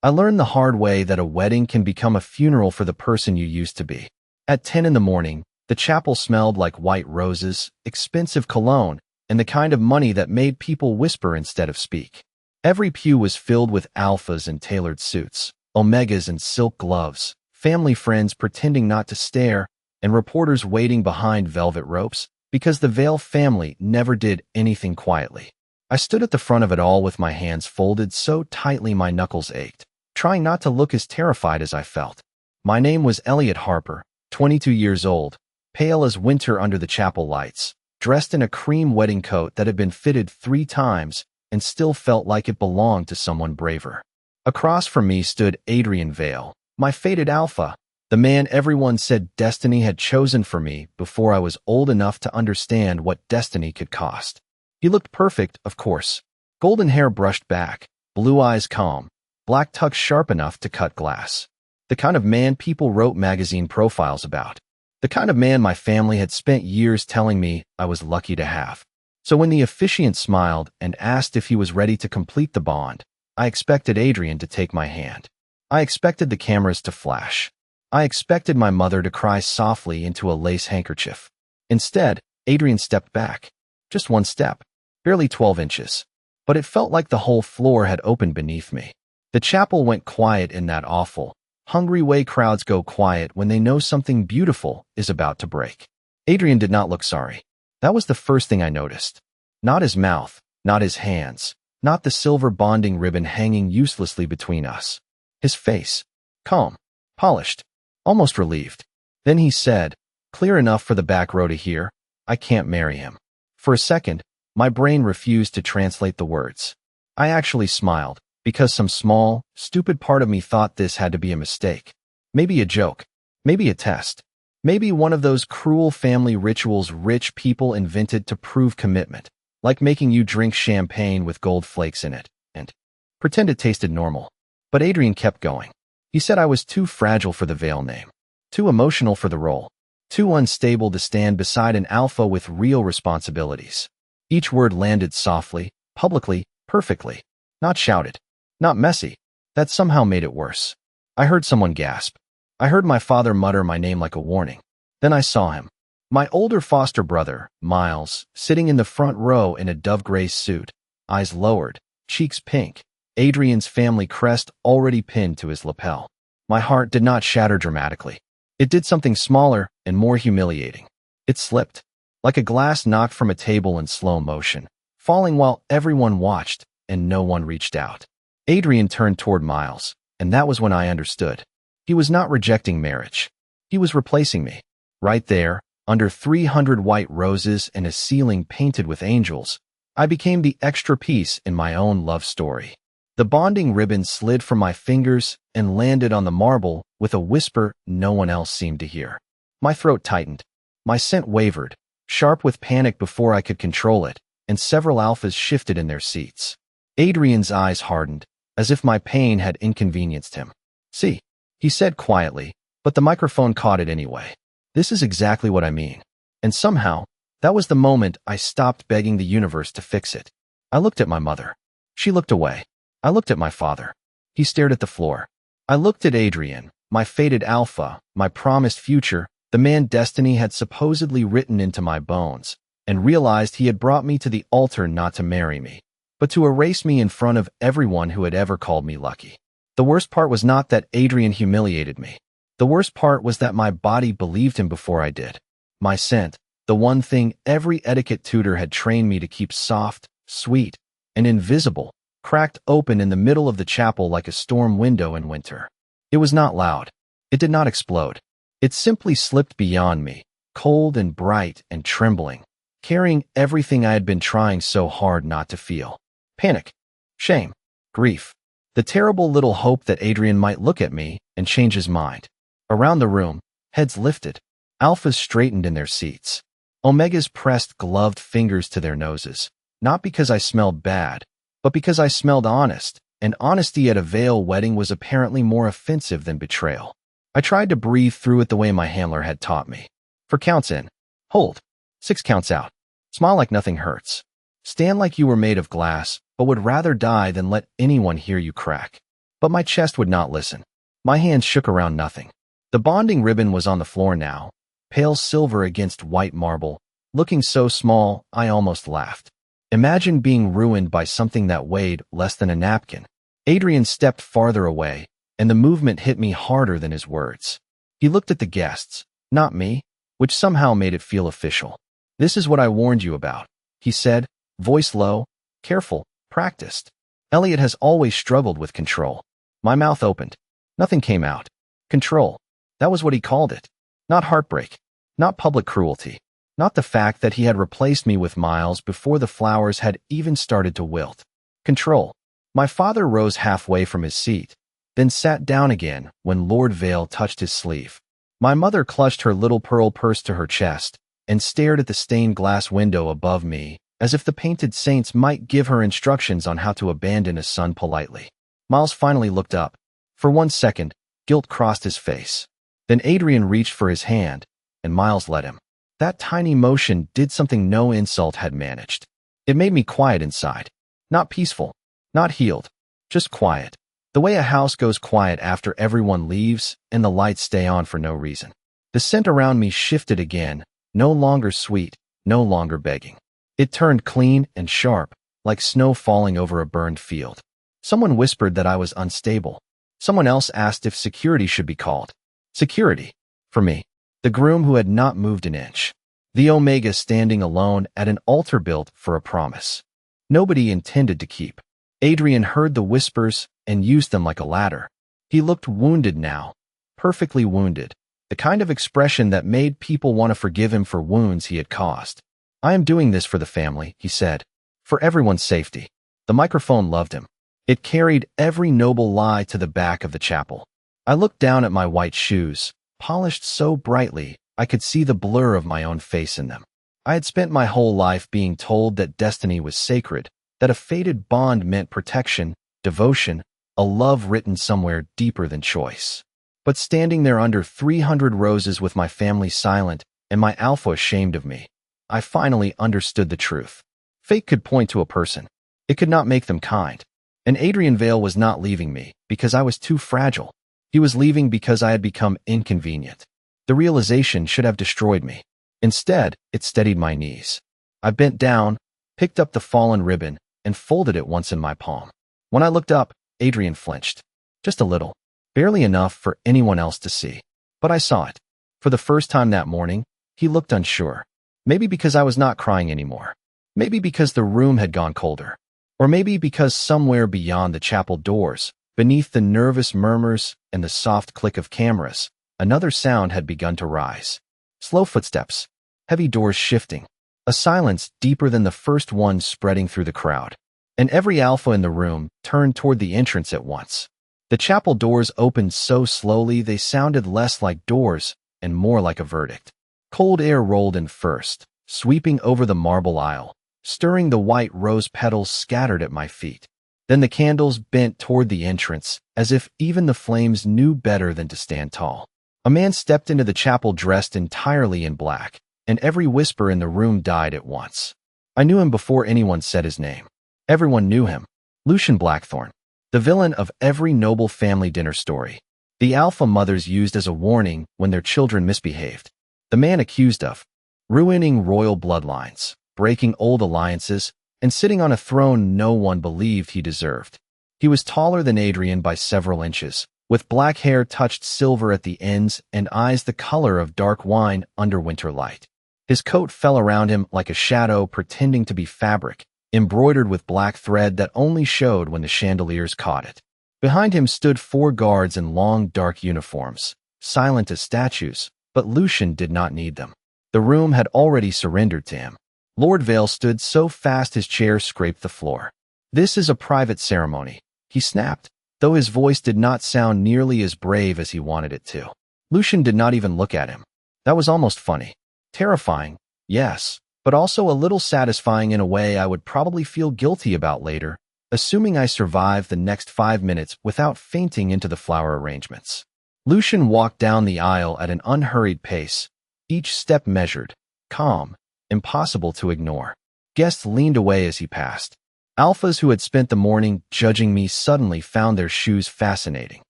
I learned the hard way that a wedding can become a funeral for the person you used to be. At 10 in the morning, the chapel smelled like white roses, expensive cologne, and the kind of money that made people whisper instead of speak. Every pew was filled with alphas in tailored suits, omegas in silk gloves, family friends pretending not to stare, and reporters waiting behind velvet ropes because the Vale family never did anything quietly. I stood at the front of it all with my hands folded so tightly my knuckles ached, trying not to look as terrified as I felt. My name was Elliot Harper, 22 years old, pale as winter under the chapel lights, dressed in a cream wedding coat that had been fitted 3 times and still felt like it belonged to someone braver. Across from me stood Adrien Vale, my fated alpha, the man everyone said destiny had chosen for me before I was old enough to understand what destiny could cost. He looked perfect, of course. Golden hair brushed back, blue eyes calm, black tux sharp enough to cut glass. The kind of man people wrote magazine profiles about. The kind of man my family had spent years telling me I was lucky to have. So when the officiant smiled and asked if he was ready to complete the bond, I expected Adrien to take my hand. I expected the cameras to flash. I expected my mother to cry softly into a lace handkerchief. Instead, Adrien stepped back. Just one step, barely 12 inches. But it felt like the whole floor had opened beneath me. The chapel went quiet in that awful, hungry way crowds go quiet when they know something beautiful is about to break. Adrien did not look sorry. That was the first thing I noticed. Not his mouth, not his hands, not the silver bonding ribbon hanging uselessly between us. His face, calm, polished, almost relieved. Then he said, clear enough for the back row to hear, I can't marry him. For a second, my brain refused to translate the words. I actually smiled, because some small, stupid part of me thought this had to be a mistake. Maybe a joke. Maybe a test. Maybe one of those cruel family rituals rich people invented to prove commitment, like making you drink champagne with gold flakes in it, and pretend it tasted normal. But Adrien kept going. He said I was too fragile for the Vale name, too emotional for the role, too unstable to stand beside an alpha with real responsibilities. Each word landed softly, publicly, perfectly. Not shouted. Not messy. That somehow made it worse. I heard someone gasp. I heard my father mutter my name like a warning. Then I saw him. My older foster brother, Miles, sitting in the front row in a dove-gray suit, eyes lowered, cheeks pink, Adrien's family crest already pinned to his lapel. My heart did not shatter dramatically. It did something smaller and more humiliating. It slipped, like a glass knocked from a table in slow motion, falling while everyone watched and no one reached out. Adrien turned toward Miles, and that was when I understood. He was not rejecting marriage. He was replacing me. Right there, under 300 white roses and a ceiling painted with angels, I became the extra piece in my own love story. The bonding ribbon slid from my fingers and landed on the marble with a whisper no one else seemed to hear. My throat tightened. My scent wavered, sharp with panic before I could control it, and several alphas shifted in their seats. Adrien's eyes hardened, as if my pain had inconvenienced him. See, he said quietly, but the microphone caught it anyway. This is exactly what I mean. And somehow, that was the moment I stopped begging the universe to fix it. I looked at my mother. She looked away. I looked at my father. He stared at the floor. I looked at Adrien, my fated alpha, my promised future, the man destiny had supposedly written into my bones, and realized he had brought me to the altar not to marry me, but to erase me in front of everyone who had ever called me lucky. The worst part was not that Adrien humiliated me. The worst part was that my body believed him before I did. My scent, the one thing every etiquette tutor had trained me to keep soft, sweet, and invisible, cracked open in the middle of the chapel like a storm window in winter. It was not loud. It did not explode. It simply slipped beyond me, cold and bright and trembling, carrying everything I had been trying so hard not to feel. Panic, shame, grief, the terrible little hope that Adrien might look at me and change his mind. Around the room, heads lifted, alphas straightened in their seats. Omegas pressed gloved fingers to their noses, not because I smelled bad, but because I smelled honest, and honesty at a Vale wedding was apparently more offensive than betrayal. I tried to breathe through it the way my handler had taught me. 4 counts in. Hold. 6 counts out. Smile like nothing hurts. Stand like you were made of glass, but would rather die than let anyone hear you crack. But my chest would not listen. My hands shook around nothing. The bonding ribbon was on the floor now, pale silver against white marble, looking so small I almost laughed. Imagine being ruined by something that weighed less than a napkin. Adrien stepped farther away, and the movement hit me harder than his words. He looked at the guests, not me, which somehow made it feel official. "This is what I warned you about," he said, voice low, careful, practiced. Elliot has always struggled with control. My mouth opened. Nothing came out. Control. That was what he called it. Not heartbreak. Not public cruelty. Not the fact that he had replaced me with Miles before the flowers had even started to wilt. Control. My father rose halfway from his seat, then sat down again when Lord Vale touched his sleeve. My mother clutched her little pearl purse to her chest and stared at the stained glass window above me as if the painted saints might give her instructions on how to abandon a son politely. Miles finally looked up. For 1 second, guilt crossed his face. Then Adrien reached for his hand, and Miles let him. That tiny motion did something no insult had managed. It made me quiet inside. Not peaceful, not healed, just quiet. The way a house goes quiet after everyone leaves and the lights stay on for no reason. The scent around me shifted again, no longer sweet, no longer begging. It turned clean and sharp, like snow falling over a burned field. Someone whispered that I was unstable. Someone else asked if security should be called. Security. For me. The groom who had not moved an inch. The Omega standing alone at an altar built for a promise. Nobody intended to keep. Adrien heard the whispers and used them like a ladder. He looked wounded now. Perfectly wounded. The kind of expression that made people want to forgive him for wounds he had caused. "I am doing this for the family," he said. "For everyone's safety." The microphone loved him. It carried every noble lie to the back of the chapel. I looked down at my white shoes, polished so brightly I could see the blur of my own face in them. I had spent my whole life being told that destiny was sacred, that a fated bond meant protection, devotion, a love written somewhere deeper than choice. But standing there under 300 roses with my family silent and my alpha ashamed of me, I finally understood the truth. Fate could point to a person. It could not make them kind. And Adrien Vale was not leaving me because I was too fragile. He was leaving because I had become inconvenient. The realization should have destroyed me. Instead, it steadied my knees. I bent down, picked up the fallen ribbon, and folded it once in my palm. When I looked up, Adrien flinched. Just a little. Barely enough for anyone else to see. But I saw it. For the first time that morning, he looked unsure. Maybe because I was not crying anymore. Maybe because the room had gone colder. Or maybe because somewhere beyond the chapel doors, beneath the nervous murmurs and the soft click of cameras, another sound had begun to rise. Slow footsteps, heavy doors shifting, a silence deeper than the first one spreading through the crowd. And every alpha in the room turned toward the entrance at once. The chapel doors opened so slowly they sounded less like doors and more like a verdict. Cold air rolled in first, sweeping over the marble aisle, stirring the white rose petals scattered at my feet. Then the candles bent toward the entrance, as if even the flames knew better than to stand tall. A man stepped into the chapel dressed entirely in black, and every whisper in the room died at once. I knew him before anyone said his name. Everyone knew him. Lucian Blackthorn, the villain of every noble family dinner story. The alpha mothers used as a warning when their children misbehaved. The man accused of ruining royal bloodlines, breaking old alliances, and sitting on a throne no one believed he deserved. He was taller than Adrien by several inches, with black hair touched silver at the ends and eyes the color of dark wine under winter light. His coat fell around him like a shadow pretending to be fabric, embroidered with black thread that only showed when the chandeliers caught it. Behind him stood 4 guards in long dark uniforms, silent as statues, but Lucian did not need them. The room had already surrendered to him. Lord Vale stood so fast his chair scraped the floor. "This is a private ceremony," he snapped, though his voice did not sound nearly as brave as he wanted it to. Lucian did not even look at him. That was almost funny. Terrifying, yes, but also a little satisfying in a way I would probably feel guilty about later, assuming I survived the next 5 minutes without fainting into the flower arrangements. Lucian walked down the aisle at an unhurried pace, each step measured, calm, impossible to ignore. Guests leaned away as he passed. Alphas who had spent the morning judging me suddenly found their shoes fascinating.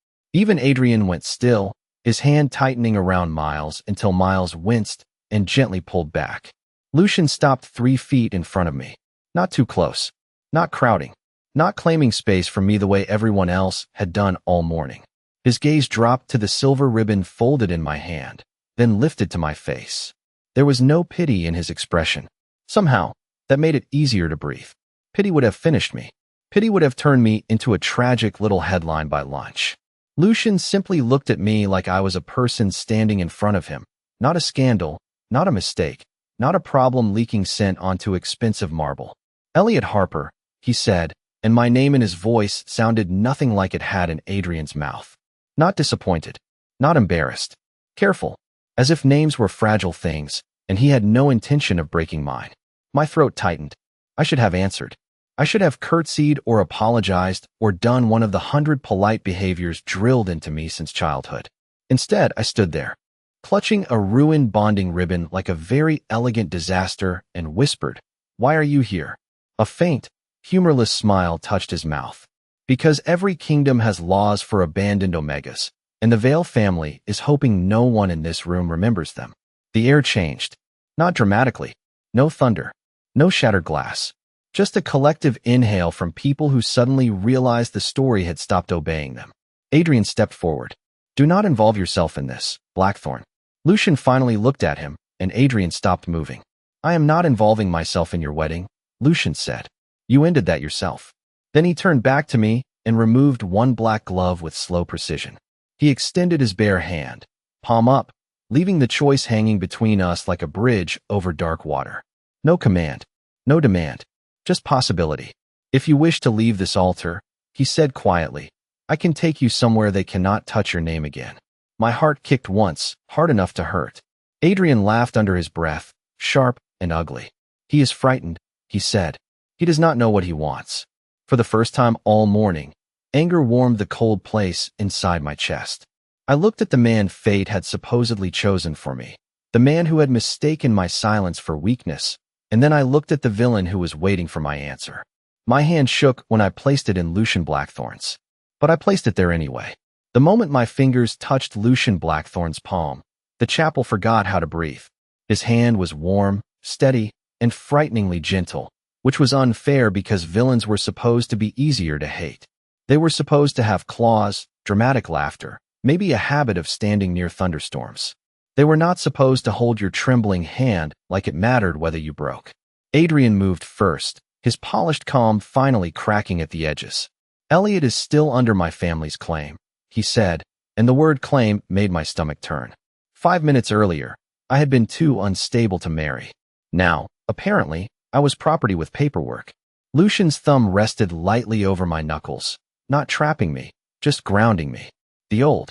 Even Adrien went still, his hand tightening around Miles until Miles winced and gently pulled back. Lucian stopped 3 feet in front of me. Not too close. Not crowding. Not claiming space from me the way everyone else had done all morning. His gaze dropped to the silver ribbon folded in my hand, then lifted to my face. There was no pity in his expression. Somehow, that made it easier to breathe. Pity would have finished me. Pity would have turned me into a tragic little headline by lunch. Lucian simply looked at me like I was a person standing in front of him. Not a scandal, not a mistake, not a problem leaking scent onto expensive marble. Elliot Harper, he said, and my name in his voice sounded nothing like it had in Adrien's mouth. Not disappointed, not embarrassed. Careful, as if names were fragile things, and he had no intention of breaking mine. My throat tightened. I should have answered. I should have curtsied or apologized or done one of the 100 polite behaviors drilled into me since childhood. Instead, I stood there, clutching a ruined bonding ribbon like a very elegant disaster, and whispered, "Why are you here?" A faint, humorless smile touched his mouth. Because every kingdom has laws for abandoned Omegas, and the Vale family is hoping no one in this room remembers them. The air changed. Not dramatically. No thunder. No shattered glass. Just a collective inhale from people who suddenly realized the story had stopped obeying them. Adrien stepped forward. "Do not involve yourself in this, Blackthorn." Lucian finally looked at him, and Adrien stopped moving. "I am not involving myself in your wedding," Lucian said. "You ended that yourself." Then he turned back to me and removed one black glove with slow precision. He extended his bare hand, palm up, leaving the choice hanging between us like a bridge over dark water. No command, no demand, just possibility. "If you wish to leave this altar," he said quietly, "I can take you somewhere they cannot touch your name again." My heart kicked once, hard enough to hurt. Adrien laughed under his breath, sharp and ugly. "He is frightened," he said. "He does not know what he wants." For the first time all morning, anger warmed the cold place inside my chest. I looked at the man fate had supposedly chosen for me, the man who had mistaken my silence for weakness, and then I looked at the villain who was waiting for my answer. My hand shook when I placed it in Lucian Blackthorn's. But I placed it there anyway. The moment my fingers touched Lucian Blackthorn's palm, the chapel forgot how to breathe. His hand was warm, steady, and frighteningly gentle, which was unfair because villains were supposed to be easier to hate. They were supposed to have claws, dramatic laughter, maybe a habit of standing near thunderstorms. They were not supposed to hold your trembling hand like it mattered whether you broke. Adrien moved first, his polished calm finally cracking at the edges. "Elliot is still under my family's claim," he said, and the word claim made my stomach turn. 5 minutes earlier, I had been too unstable to marry. Now, apparently, I was property with paperwork. Lucian's thumb rested lightly over my knuckles, not trapping me, just grounding me. "The old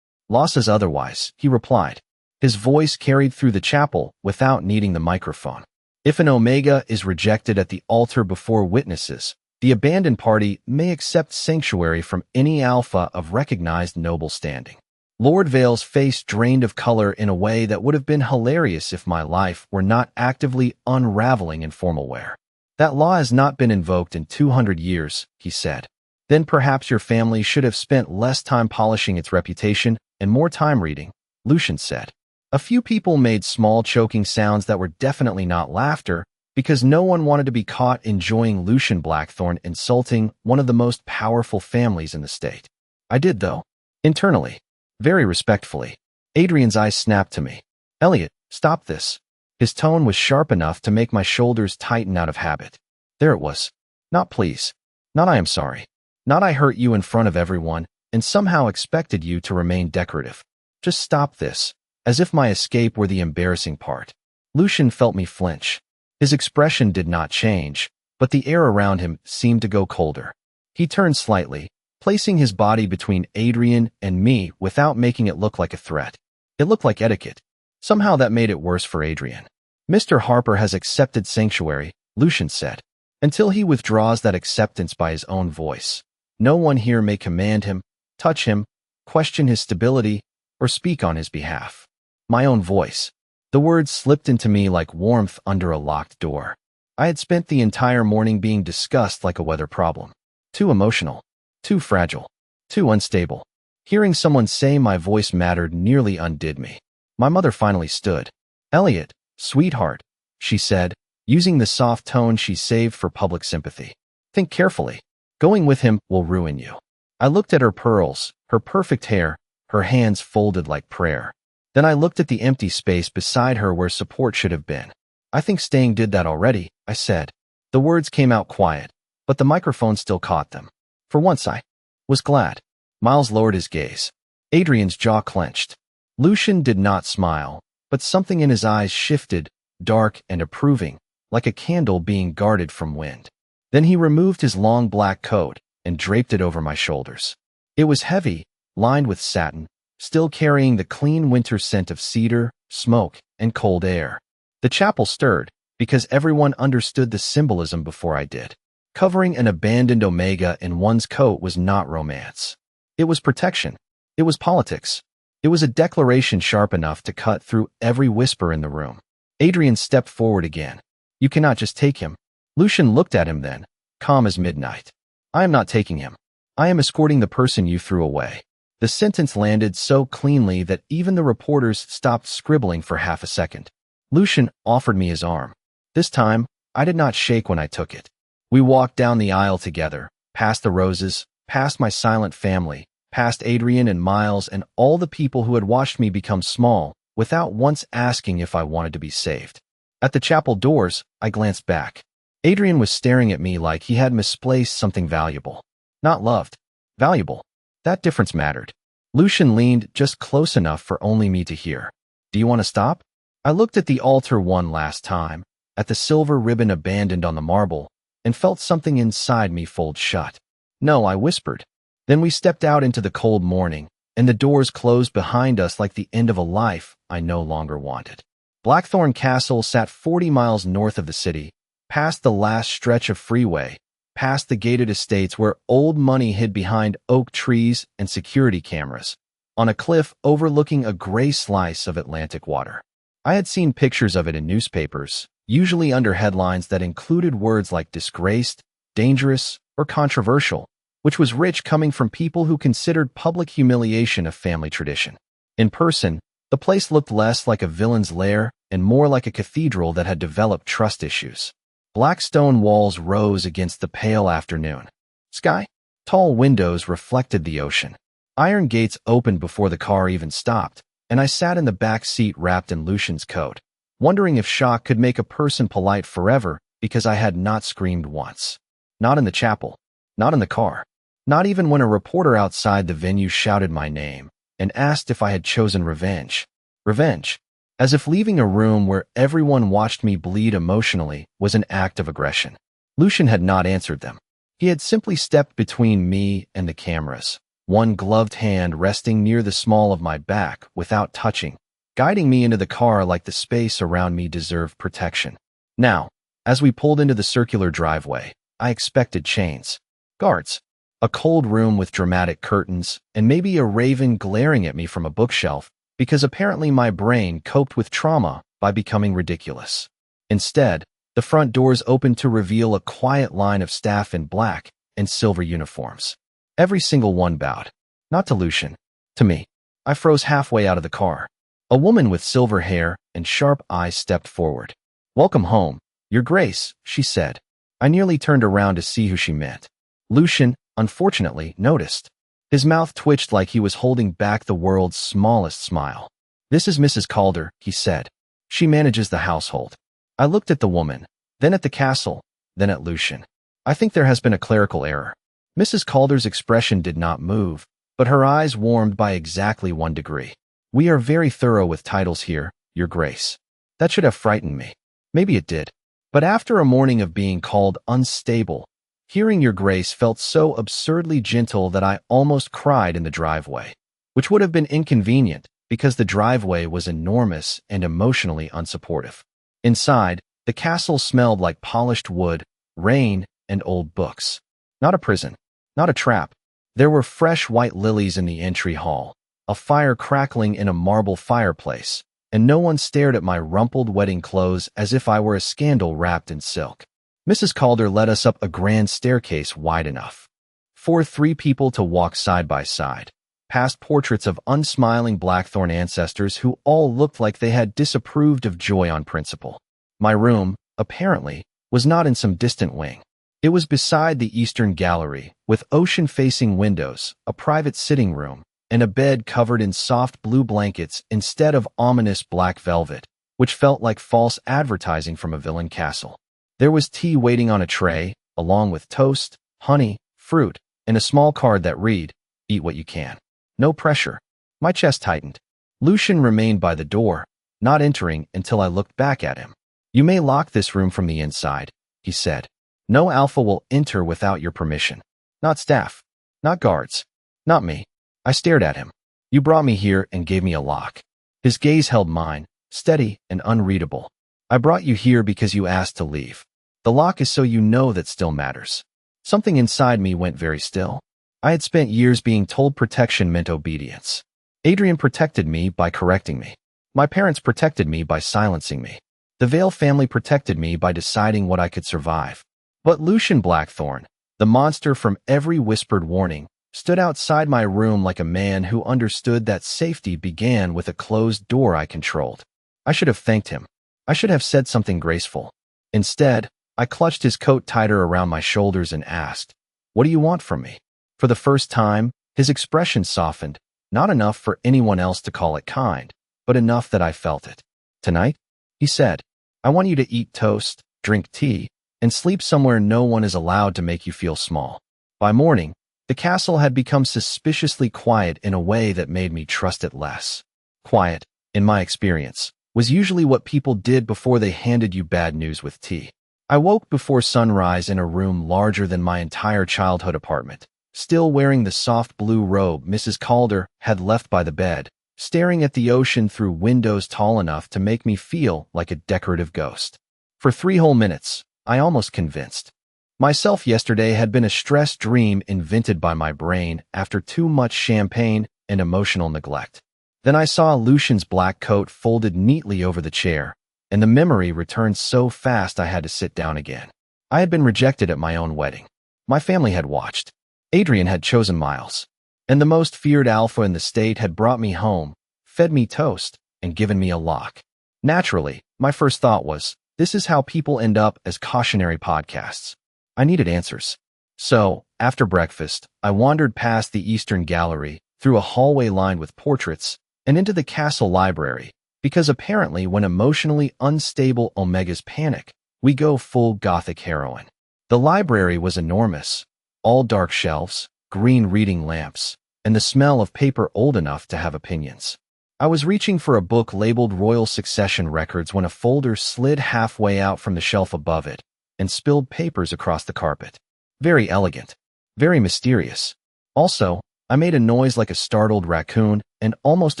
law says otherwise," he replied. His voice carried through the chapel without needing the microphone. "If an Omega is rejected at the altar before witnesses, the abandoned party may accept sanctuary from any alpha of recognized noble standing." Lord Vale's face drained of color in a way that would have been hilarious if my life were not actively unraveling in formal wear. "That law has not been invoked in 200 years, he said. "Then perhaps your family should have spent less time polishing its reputation and more time reading," Lucian said. A few people made small choking sounds that were definitely not laughter, because no one wanted to be caught enjoying Lucian Blackthorn insulting one of the most powerful families in the state. I did, though. Internally. Very respectfully. Adrien's eyes snapped to me. "Elliot, stop this." His tone was sharp enough to make my shoulders tighten out of habit. There it was. Not please. Not I am sorry. Not I hurt you in front of everyone and somehow expected you to remain decorative. Just stop this, as if my escape were the embarrassing part. Lucian felt me flinch. His expression did not change, but the air around him seemed to go colder. He turned slightly, placing his body between Adrien and me without making it look like a threat. It looked like etiquette. Somehow that made it worse for Adrien. "Mr. Harper has accepted sanctuary," Lucian said, "until he withdraws that acceptance by his own voice. No one here may command him, touch him, question his stability, or speak on his behalf." My own voice. The words slipped into me like warmth under a locked door. I had spent the entire morning being discussed like a weather problem. Too emotional. Too fragile. Too unstable. Hearing someone say my voice mattered nearly undid me. My mother finally stood. "Elliot, sweetheart," she said, using the soft tone she saved for public sympathy. "Think carefully. Going with him will ruin you." I looked at her pearls, her perfect hair, her hands folded like prayer. Then I looked at the empty space beside her where support should have been. "I think staying did that already," I said. The words came out quiet, but the microphone still caught them. For once I was glad. Miles lowered his gaze. Adrien's jaw clenched. Lucian did not smile, but something in his eyes shifted, dark and approving, like a candle being guarded from wind. Then he removed his long black coat and draped it over my shoulders. It was heavy, lined with satin, still carrying the clean winter scent of cedar, smoke, and cold air. The chapel stirred, because everyone understood the symbolism before I did. Covering an abandoned Omega in one's coat was not romance. It was protection. It was politics. It was a declaration sharp enough to cut through every whisper in the room. Adrien stepped forward again. "You cannot just take him." Lucian looked at him then, calm as midnight. "I am not taking him. I am escorting the person you threw away." The sentence landed so cleanly that even the reporters stopped scribbling for half a second. Lucian offered me his arm. This time, I did not shake when I took it. We walked down the aisle together, past the roses, past my silent family, past Adrien and Miles and all the people who had watched me become small, without once asking if I wanted to be saved. At the chapel doors, I glanced back. Adrien was staring at me like he had misplaced something valuable. Not loved. Valuable. That difference mattered. Lucian leaned just close enough for only me to hear. "Do you want to stop?" I looked at the altar one last time, at the silver ribbon abandoned on the marble, and felt something inside me fold shut. "No," I whispered. Then we stepped out into the cold morning, and the doors closed behind us like the end of a life I no longer wanted. Blackthorn Castle sat 40 miles north of the city, past the last stretch of freeway, past the gated estates where old money hid behind oak trees and security cameras, on a cliff overlooking a gray slice of Atlantic water. I had seen pictures of it in newspapers, usually under headlines that included words like disgraced, dangerous, or controversial, which was rich coming from people who considered public humiliation a family tradition. In person, the place looked less like a villain's lair and more like a cathedral that had developed trust issues. Black stone walls rose against the pale afternoon sky. Tall windows reflected the ocean. Iron gates opened before the car even stopped, and I sat in the back seat wrapped in Lucian's coat, wondering if shock could make a person polite forever because I had not screamed once. Not in the chapel. Not in the car. Not even when a reporter outside the venue shouted my name and asked if I had chosen revenge. Revenge. As if leaving a room where everyone watched me bleed emotionally was an act of aggression. Lucian had not answered them. He had simply stepped between me and the cameras, one gloved hand resting near the small of my back without touching, guiding me into the car like the space around me deserved protection. Now, as we pulled into the circular driveway, I expected chains. Guards. A cold room with dramatic curtains, and maybe a raven glaring at me from a bookshelf, because apparently my brain coped with trauma by becoming ridiculous. Instead, the front doors opened to reveal a quiet line of staff in black and silver uniforms. Every single one bowed. Not to Lucian. To me. I froze halfway out of the car. A woman with silver hair and sharp eyes stepped forward. "Welcome home, Your Grace," she said. I nearly turned around to see who she meant. Lucian, unfortunately, noticed. His mouth twitched like he was holding back the world's smallest smile. "This is Mrs. Calder," he said. "She manages the household." I looked at the woman, then at the castle, then at Lucian. "I think there has been a clerical error." Mrs. Calder's expression did not move, but her eyes warmed by exactly 1 degree. "We are very thorough with titles here, Your Grace." That should have frightened me. Maybe it did. But after a morning of being called unstable, hearing Your Grace felt so absurdly gentle that I almost cried in the driveway, which would have been inconvenient because the driveway was enormous and emotionally unsupportive. Inside, the castle smelled like polished wood, rain, and old books. Not a prison. Not a trap. There were fresh white lilies in the entry hall, a fire crackling in a marble fireplace, and no one stared at my rumpled wedding clothes as if I were a scandal wrapped in silk. Mrs. Calder led us up a grand staircase wide enough for 3 people to walk side by side, past portraits of unsmiling Blackthorn ancestors who all looked like they had disapproved of joy on principle. My room, apparently, was not in some distant wing. It was beside the eastern gallery, with ocean-facing windows, a private sitting room, and a bed covered in soft blue blankets instead of ominous black velvet, which felt like false advertising from a villain castle. There was tea waiting on a tray, along with toast, honey, fruit, and a small card that read, "Eat what you can. No pressure." My chest tightened. Lucian remained by the door, not entering until I looked back at him. "You may lock this room from the inside," he said. "No alpha will enter without your permission. Not staff. Not guards. Not me." I stared at him. "You brought me here and gave me a lock." His gaze held mine, steady and unreadable. "I brought you here because you asked to leave. The lock is so you know that still matters." Something inside me went very still. I had spent years being told protection meant obedience. Adrien protected me by correcting me. My parents protected me by silencing me. The Vale family protected me by deciding what I could survive. But Lucian Blackthorn, the monster from every whispered warning, stood outside my room like a man who understood that safety began with a closed door I controlled. I should have thanked him. I should have said something graceful. Instead, I clutched his coat tighter around my shoulders and asked, "What do you want from me?" For the first time, his expression softened, not enough for anyone else to call it kind, but enough that I felt it. "Tonight," he said, "I want you to eat toast, drink tea, and sleep somewhere no one is allowed to make you feel small." By morning, the castle had become suspiciously quiet in a way that made me trust it less. Quiet, in my experience, was usually what people did before they handed you bad news with tea. I woke before sunrise in a room larger than my entire childhood apartment, still wearing the soft blue robe Mrs. Calder had left by the bed, staring at the ocean through windows tall enough to make me feel like a decorative ghost. For 3 whole minutes, I almost convinced myself yesterday had been a stress dream invented by my brain after too much champagne and emotional neglect. Then I saw Lucian's black coat folded neatly over the chair, and the memory returned so fast I had to sit down again. I had been rejected at my own wedding. My family had watched. Adrien had chosen Miles. And the most feared alpha in the state had brought me home, fed me toast, and given me a lock. Naturally, my first thought was, this is how people end up as cautionary podcasts. I needed answers. So, after breakfast, I wandered past the Eastern Gallery, through a hallway lined with portraits, and into the castle library, because apparently when emotionally unstable Omegas panic, we go full gothic heroine. The library was enormous, all dark shelves, green reading lamps, and the smell of paper old enough to have opinions. I was reaching for a book labeled Royal Succession Records when a folder slid halfway out from the shelf above it and spilled papers across the carpet. Very elegant, very mysterious. Also, I made a noise like a startled raccoon and almost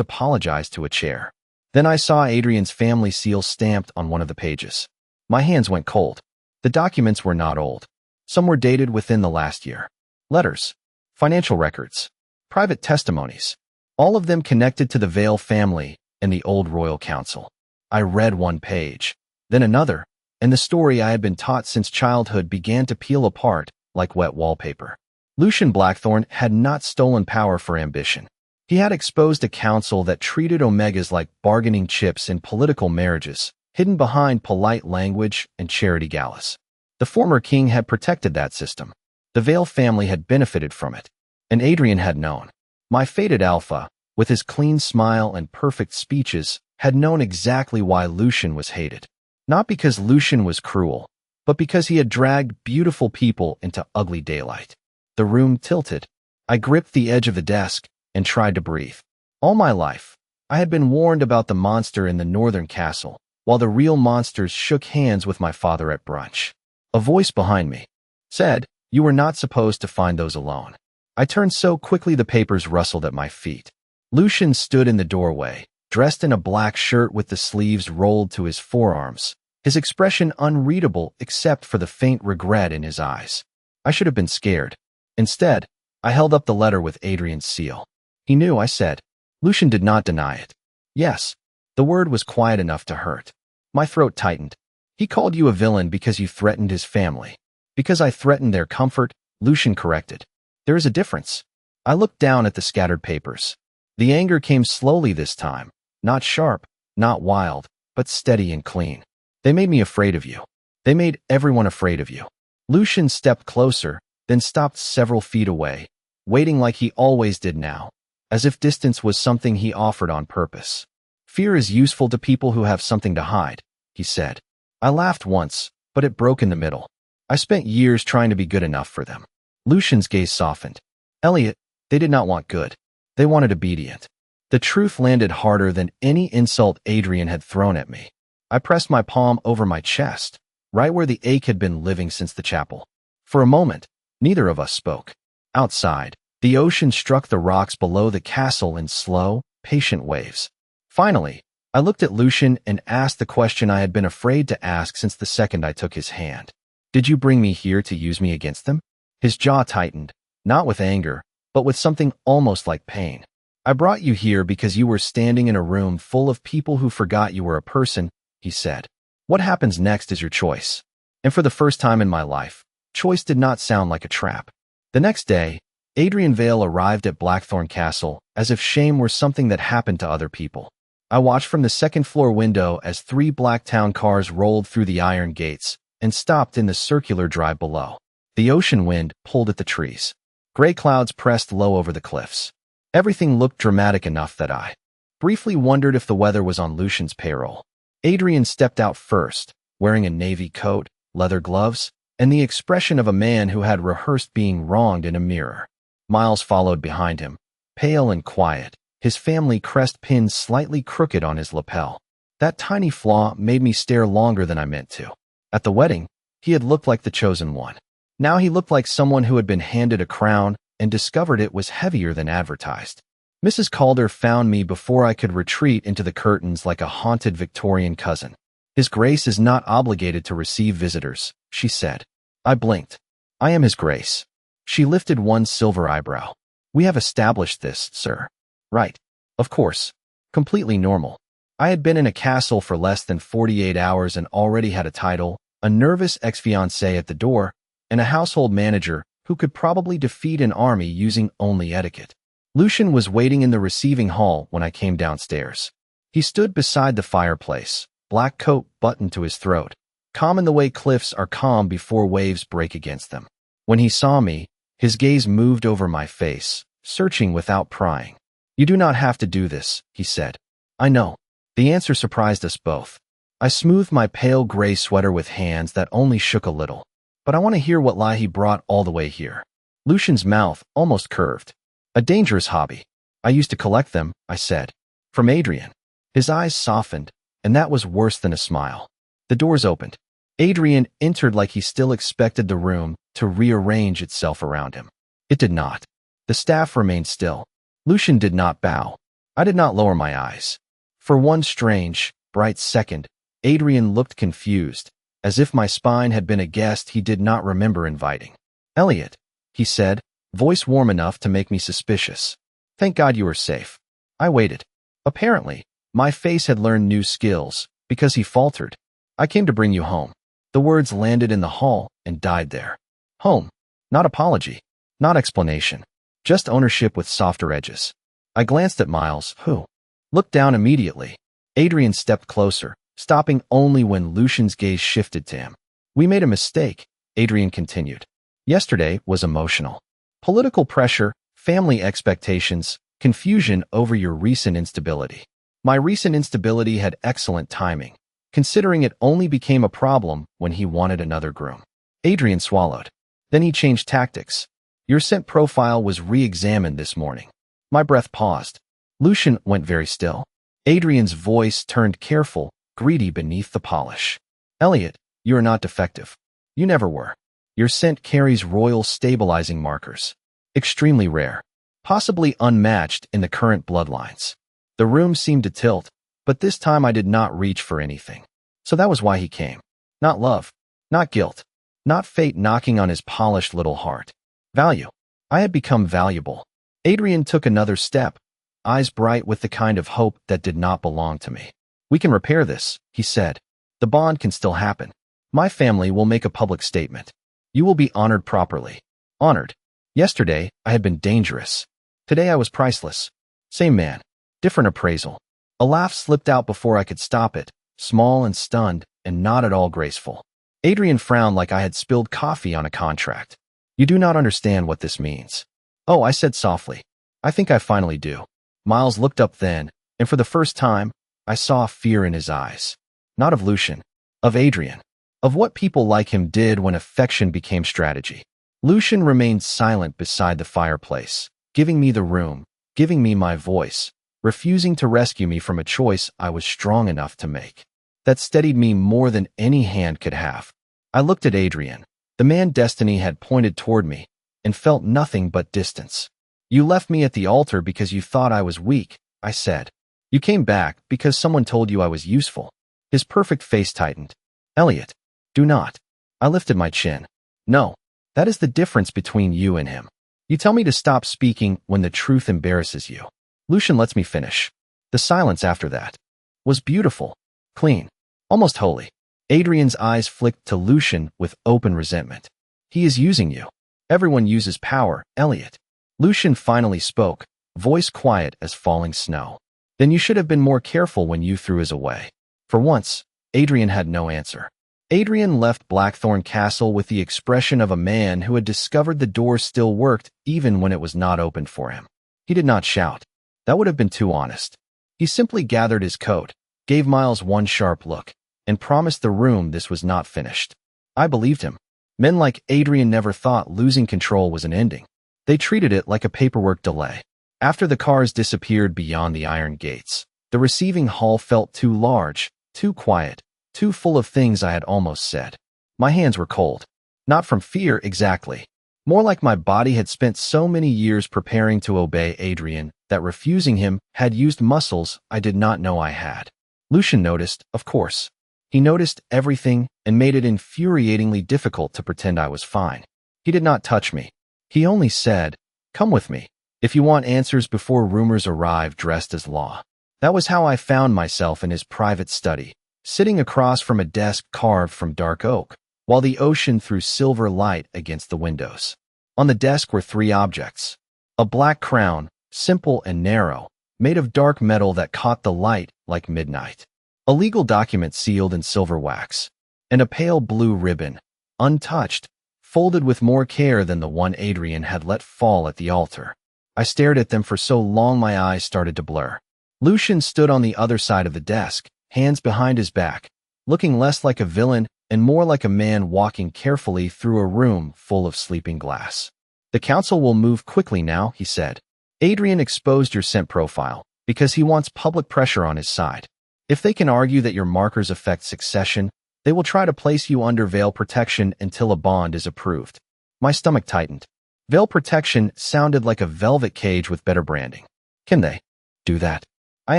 apologized to a chair. Then I saw Adrien's family seal stamped on one of the pages. My hands went cold. The documents were not old. Some were dated within the last year. Letters, financial records, private testimonies, all of them connected to the Vale family and the old royal council. I read one page, then another, and the story I had been taught since childhood began to peel apart like wet wallpaper. Lucian Blackthorn had not stolen power for ambition. He had exposed a council that treated Omegas like bargaining chips in political marriages, hidden behind polite language and charity galas. The former king had protected that system. The Vale family had benefited from it, and Adrien had known. My fated alpha, with his clean smile and perfect speeches, had known exactly why Lucian was hated. Not because Lucian was cruel, but because he had dragged beautiful people into ugly daylight. The room tilted. I gripped the edge of the desk and tried to breathe. All my life, I had been warned about the monster in the northern castle, while the real monsters shook hands with my father at brunch. A voice behind me said, "You were not supposed to find those alone." I turned so quickly the papers rustled at my feet. Lucian stood in the doorway, dressed in a black shirt with the sleeves rolled to his forearms, his expression unreadable except for the faint regret in his eyes. I should have been scared. Instead, I held up the letter with Adrien's seal. He knew, I said. Lucian did not deny it. "Yes, The word was quiet enough to hurt. My throat tightened. He called you a villain because you threatened his family. Because I threatened their comfort, Lucian corrected. There is a difference. I looked down at the scattered papers. The anger came slowly this time. Not sharp, not wild, but steady and clean. They made me afraid of you. They made everyone afraid of you. Lucian stepped closer, then stopped several feet away, waiting like he always did now, as if distance was something he offered on purpose. Fear is useful to people who have something to hide, he said. I laughed once, but it broke in the middle. I spent years trying to be good enough for them. Lucian's gaze softened. Elliot, they did not want good. They wanted obedient. The truth landed harder than any insult Adrien had thrown at me. I pressed my palm over my chest, right where the ache had been living since the chapel. For a moment, neither of us spoke. Outside, the ocean struck the rocks below the castle in slow, patient waves. Finally, I looked at Lucian and asked the question I had been afraid to ask since the second I took his hand. Did you bring me here to use me against them? His jaw tightened, not with anger, but with something almost like pain. I brought you here because you were standing in a room full of people who forgot you were a person, he said. What happens next is your choice. And for the first time in my life, choice did not sound like a trap. The next day, Adrien Vale arrived at Blackthorn Castle as if shame were something that happened to other people. I watched from the second-floor window as 3 Blacktown cars rolled through the iron gates and stopped in the circular drive below. The ocean wind pulled at the trees. Gray clouds pressed low over the cliffs. Everything looked dramatic enough that I briefly wondered if the weather was on Lucian's payroll. Adrien stepped out first, wearing a navy coat, leather gloves, and the expression of a man who had rehearsed being wronged in a mirror. Miles followed behind him, pale and quiet, his family crest pinned slightly crooked on his lapel. That tiny flaw made me stare longer than I meant to. At the wedding, he had looked like the chosen one. Now he looked like someone who had been handed a crown and discovered it was heavier than advertised. Mrs. Calder found me before I could retreat into the curtains like a haunted Victorian cousin. His Grace is not obligated to receive visitors, she said. I blinked. I am His Grace. She lifted one silver eyebrow. We have established this, sir. Right. Of course. Completely normal. I had been in a castle for less than 48 hours and already had a title, a nervous ex-fiancé at the door, and a household manager who could probably defeat an army using only etiquette. Lucian was waiting in the receiving hall when I came downstairs. He stood beside the fireplace, black coat buttoned to his throat, calm in the way cliffs are calm before waves break against them. When he saw me, his gaze moved over my face, searching without prying. You do not have to do this, he said. I know. The answer surprised us both. I smoothed my pale gray sweater with hands that only shook a little. But I want to hear what lie he brought all the way here. Lucian's mouth almost curved. A dangerous hobby. I used to collect them, I said. From Adrien. His eyes softened, and that was worse than a smile. The doors opened. Adrien entered like he still expected the room to rearrange itself around him. It did not. The staff remained still. Lucian did not bow. I did not lower my eyes. For one strange, bright second, Adrien looked confused, as if my spine had been a guest he did not remember inviting. Elliot, he said, voice warm enough to make me suspicious. Thank God you are safe. I waited. Apparently, my face had learned new skills, because he faltered. I came to bring you home. The words landed in the hall and died there. Home. Not apology. Not explanation. Just ownership with softer edges. I glanced at Miles, who looked down immediately. Adrien stepped closer, stopping only when Lucian's gaze shifted to him. We made a mistake, Adrien continued. Yesterday was emotional. Political pressure, family expectations, confusion over your recent instability. My recent instability had excellent timing, considering it only became a problem when he wanted another groom. Adrien swallowed. Then he changed tactics. Your scent profile was re-examined this morning. My breath paused. Lucian went very still. Adrien's voice turned careful, greedy beneath the polish. Elliot, you are not defective. You never were. Your scent carries royal stabilizing markers. Extremely rare. Possibly unmatched in the current bloodlines. The room seemed to tilt, but this time I did not reach for anything. So that was why he came. Not love. Not guilt. Not fate knocking on his polished little heart. Value. I had become valuable. Adrien took another step, eyes bright with the kind of hope that did not belong to me. We can repair this, he said. The bond can still happen. My family will make a public statement. You will be honored properly. Honored. Yesterday, I had been dangerous. Today I was priceless. Same man. Different appraisal. A laugh slipped out before I could stop it, small and stunned, and not at all graceful. Adrien frowned like I had spilled coffee on a contract. You do not understand what this means. Oh, I said softly. I think I finally do. Miles looked up then, and for the first time, I saw fear in his eyes. Not of Lucian. Of Adrien. Of what people like him did when affection became strategy. Lucian remained silent beside the fireplace, giving me the room, giving me my voice, refusing to rescue me from a choice I was strong enough to make. That steadied me more than any hand could have. I looked at Adrien, the man destiny had pointed toward me, and felt nothing but distance. You left me at the altar because you thought I was weak, I said. You came back because someone told you I was useful. His perfect face tightened. Elliot, do not. I lifted my chin. No, that is the difference between you and him. You tell me to stop speaking when the truth embarrasses you. Lucian lets me finish. The silence after that was beautiful, clean, almost holy. Adrien's eyes flicked to Lucian with open resentment. He is using you. Everyone uses power, Elliot. Lucian finally spoke, voice quiet as falling snow. Then you should have been more careful when you threw his away. For once, Adrien had no answer. Adrien left Blackthorn Castle with the expression of a man who had discovered the door still worked even when it was not opened for him. He did not shout. That would have been too honest. He simply gathered his coat, gave Miles one sharp look, and promised the room this was not finished. I believed him. Men like Adrien never thought losing control was an ending. They treated it like a paperwork delay. After the cars disappeared beyond the iron gates, the receiving hall felt too large, too quiet, too full of things I had almost said. My hands were cold. Not from fear exactly. More like my body had spent so many years preparing to obey Adrien that refusing him had used muscles I did not know I had. Lucian noticed, of course. He noticed everything and made it infuriatingly difficult to pretend I was fine. He did not touch me. He only said, "Come with me, if you want answers before rumors arrive dressed as law." That was how I found myself in his private study, sitting across from a desk carved from dark oak, while the ocean threw silver light against the windows. On the desk were three objects. A black crown, simple and narrow, made of dark metal that caught the light like midnight. A legal document sealed in silver wax, and a pale blue ribbon, untouched, folded with more care than the one Adrien had let fall at the altar. I stared at them for so long my eyes started to blur. Lucian stood on the other side of the desk, hands behind his back, looking less like a villain and more like a man walking carefully through a room full of sleeping glass. The council will move quickly now, he said. Adrien exposed your scent profile because he wants public pressure on his side. If they can argue that your markers affect succession, they will try to place you under veil protection until a bond is approved. My stomach tightened. Veil protection sounded like a velvet cage with better branding. Can they do that? I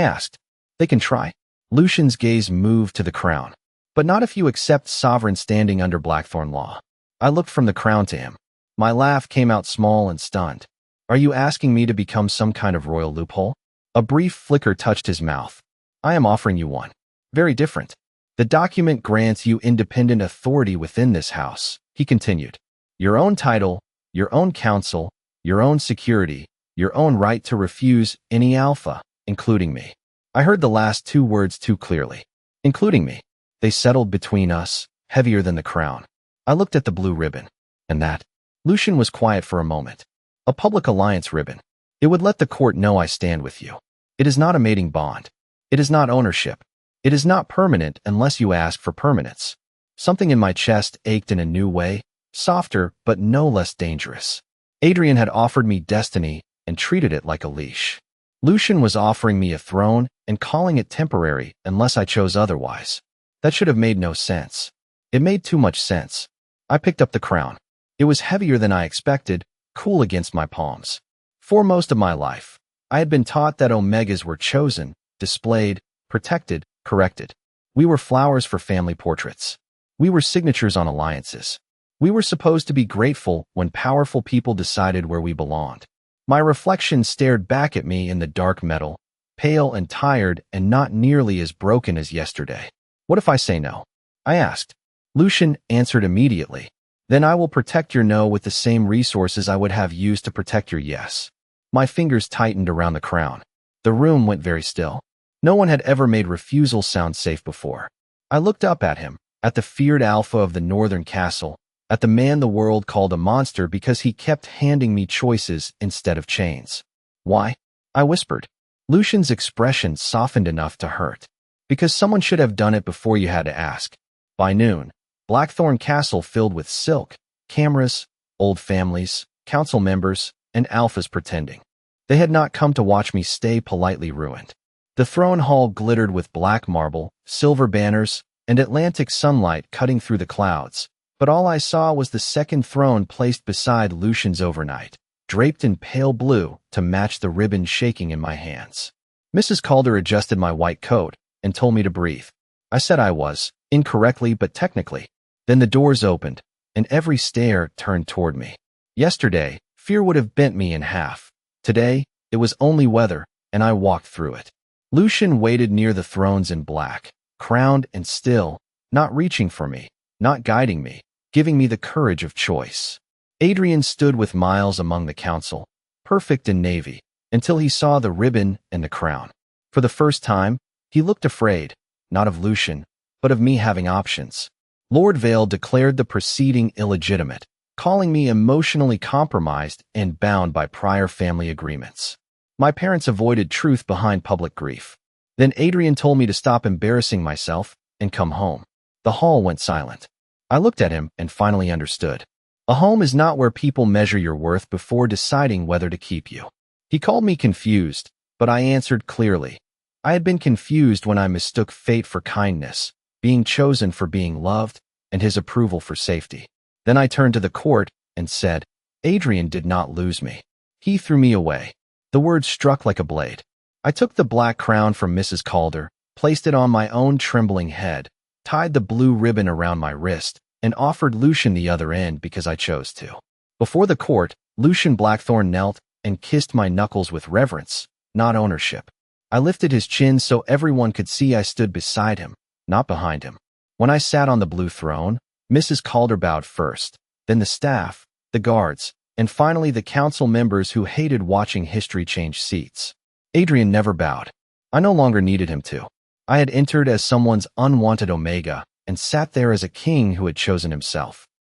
asked. They can try. Lucian's gaze moved to the crown. But not if you accept sovereign standing under Blackthorn law. I looked from the crown to him. My laugh came out small and stunned. Are you asking me to become some kind of royal loophole? A brief flicker touched his mouth. I am offering you one. Very different. The document grants you independent authority within this house, he continued. Your own title, your own counsel, your own security, your own right to refuse any alpha, including me. I heard the last two words too clearly. Including me. They settled between us, heavier than the crown. I looked at the blue ribbon. And that? Lucian was quiet for a moment. A public alliance ribbon. It would let the court know I stand with you. It is not a mating bond. It is not ownership. It is not permanent unless you ask for permanence. Something in my chest ached in a new way, softer but no less dangerous. Adrien had offered me destiny and treated it like a leash. Lucian was offering me a throne and calling it temporary unless I chose otherwise. That should have made no sense. It made too much sense. I picked up the crown. It was heavier than I expected, cool against my palms. For most of my life, I had been taught that Omegas were chosen, displayed, protected, corrected. We were flowers for family portraits. We were signatures on alliances. We were supposed to be grateful when powerful people decided where we belonged. My reflection stared back at me in the dark metal, pale and tired and not nearly as broken as yesterday. What if I say no? I asked. Lucian answered immediately. Then I will protect your no with the same resources I would have used to protect your yes. My fingers tightened around the crown. The room went very still. No one had ever made refusal sound safe before. I looked up at him, at the feared alpha of the northern castle, at the man the world called a monster because he kept handing me choices instead of chains. Why? I whispered. Lucian's expression softened enough to hurt. Because someone should have done it before you had to ask. By noon, Blackthorn Castle filled with silk, cameras, old families, council members, and alphas pretending. They had not come to watch me stay politely ruined. The throne hall glittered with black marble, silver banners, and Atlantic sunlight cutting through the clouds, but all I saw was the second throne placed beside Lucian's overnight, draped in pale blue to match the ribbon shaking in my hands. Mrs. Calder adjusted my white coat and told me to breathe. I said I was, incorrectly but technically. Then the doors opened, and every stare turned toward me. Yesterday, fear would have bent me in half. Today, it was only weather, and I walked through it. Lucian waited near the thrones in black, crowned and still, not reaching for me, not guiding me, giving me the courage of choice. Adrien stood with Miles among the council, perfect in navy, until he saw the ribbon and the crown. For the first time, he looked afraid, not of Lucian, but of me having options. Lord Vale declared the proceeding illegitimate, calling me emotionally compromised and bound by prior family agreements. My parents avoided truth behind public grief. Then Adrien told me to stop embarrassing myself and come home. The hall went silent. I looked at him and finally understood. A home is not where people measure your worth before deciding whether to keep you. He called me confused, but I answered clearly. I had been confused when I mistook fate for kindness, being chosen for being loved, and his approval for safety. Then I turned to the court and said, Adrien did not lose me. He threw me away. The words struck like a blade. I took the black crown from Mrs. Calder, placed it on my own trembling head, tied the blue ribbon around my wrist, and offered Lucian the other end because I chose to. Before the court, Lucian Blackthorn knelt and kissed my knuckles with reverence, not ownership. I lifted his chin so everyone could see I stood beside him, not behind him. When I sat on the blue throne, Mrs. Calder bowed first, then the staff, the guards, and finally the council members who hated watching history change seats. Adrien never bowed. I no longer needed him to. I had entered as someone's unwanted Omega and sat there as a king who had chosen himself.